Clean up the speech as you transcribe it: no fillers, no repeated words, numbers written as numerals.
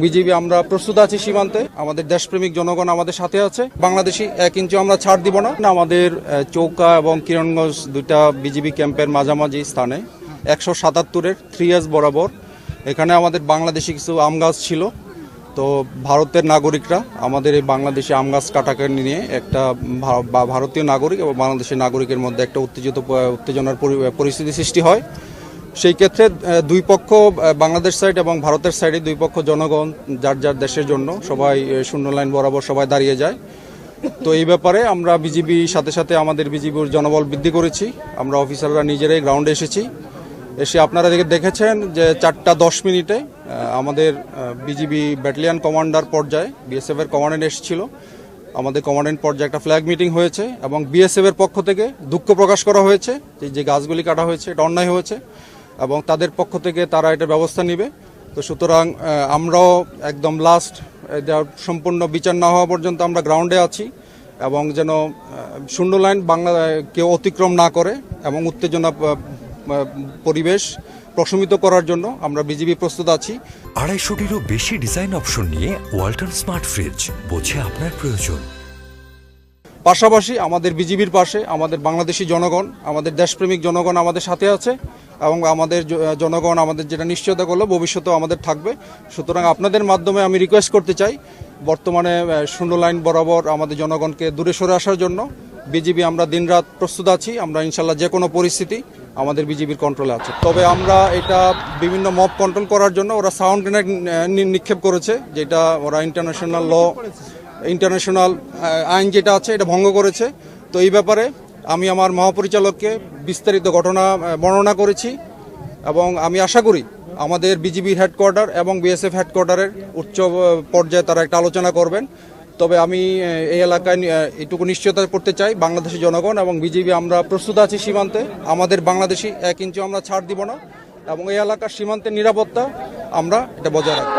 BGB আমরা প্রস্তুত আছি সীমান্তে, আমাদের দেশপ্রেমিক জনগণ আমাদের সাথে আছে। বাংলাদেশি 1 ইঞ্চি আমরা ছাড় দিব না। আমাদের চৌকা এবং কিরণগঞ্জ দুইটা বিজিবি ক্যাম্পের মাঝামাঝি স্থানে 177-এর 3S বরাবর এখানে আমাদের বাংলাদেশি কিছু আম গাছ ছিল। তো ভারতের নাগরিকরা আমাদের এই বাংলাদেশি আম গাছ কাটাকে নিয়ে একটা ভারতীয় নাগরিক এবং বাংলাদেশের নাগরিকের মধ্যে একটা উত্তেজনার পরিস্থিতি সৃষ্টি হয়। সেই ক্ষেত্রে দুই পক্ষ, বাংলাদেশ সাইড এবং ভারতের সাইডে দুই পক্ষ জনগণ যার যার দেশের জন্য সবাই শূন্য লাইন বরাবর সবাই দাঁড়িয়ে যায়। তো এই ব্যাপারে আমরা বিজিবি সাথে সাথে আমাদের বিজিবির জনবল বৃদ্ধি করেছি। আমরা অফিসাররা নিজেরাই গ্রাউন্ডে এসে আপনারা দেখেছেন যে 4:10 আমাদের বিজিবি ব্যাটালিয়ন কমান্ডার পর্যায়ে বিএসএফ এর কমান্ডেন্ট এসেছিল। আমাদের কমান্ডেন্ট পর্যায়ে একটা ফ্ল্যাগ মিটিং হয়েছে এবং বিএসএফ এর পক্ষ থেকে দুঃখ প্রকাশ করা হয়েছে যে গাছগুলি কাটা হয়েছে এটা অন্যায় হয়েছে এবং তাদের পক্ষ থেকে তারা এটা ব্যবস্থা নেবে। তো সুতরাং আমরাও একদম লাস্ট সম্পূর্ণ বিচার না হওয়া পর্যন্ত আমরা গ্রাউন্ডে আছি এবং যেন শূন্য লাইন বাংলা কেউ অতিক্রম না করে এবং উত্তেজনা পরিবেশ প্রশমিত করার জন্য আমরা বিজিবি প্রস্তুত আছি। 250-টিরও বেশি ডিজাইন অপশন নিয়ে ওয়ালটন স্মার্ট ফ্রিজ, বোঝে আপনার প্রয়োজন। পাশাপাশি আমাদের বিজিবির পাশে আমাদের বাংলাদেশি জনগণ, আমাদের দেশপ্রেমিক জনগণ আমাদের সাথে আছে এবং আমাদের জনগণ আমাদের যেটা নিশ্চয়তা করলো ভবিষ্যতেও আমাদের থাকবে। সুতরাং আপনাদের মাধ্যমে আমি রিকোয়েস্ট করতে চাই, বর্তমানে শূন্য লাইন বরাবর আমাদের জনগণকে দূরে সরে আসার জন্য বিজিবি আমরা দিনরাত প্রস্তুত আছি। আমরা ইনশাল্লাহ যে কোনো পরিস্থিতি আমাদের বিজিবির কন্ট্রোলে আছে। তবে আমরা এটা বিভিন্ন মব কন্ট্রোল করার জন্য ওরা সাউন্ড গ্রেনেড নিক্ষেপ করেছে, যেটা ওরা ইন্টারন্যাশনাল আইন যেটা আছে এটা ভঙ্গ করেছে। তো এই ব্যাপারে আমি আমার মহাপরিচালককে বিস্তারিত ঘটনা বর্ণনা করেছি এবং আমি আশা করি আমাদের বিজিবির হেডকোয়ার্টার এবং বিএসএফ হেডকোয়ার্টারের উচ্চ পর্যায়ে তারা একটা আলোচনা করবেন। তবে আমি এই এলাকায় এটুকু নিশ্চয়তা করতে চাই, বাংলাদেশি জনগণ এবং বিজিবি আমরা প্রস্তুত আছি সীমান্তে। আমাদের বাংলাদেশি 1 ইঞ্চি আমরা ছাড় দিব না এবং এই এলাকার সীমান্তের নিরাপত্তা আমরা এটা বজায় রাখব।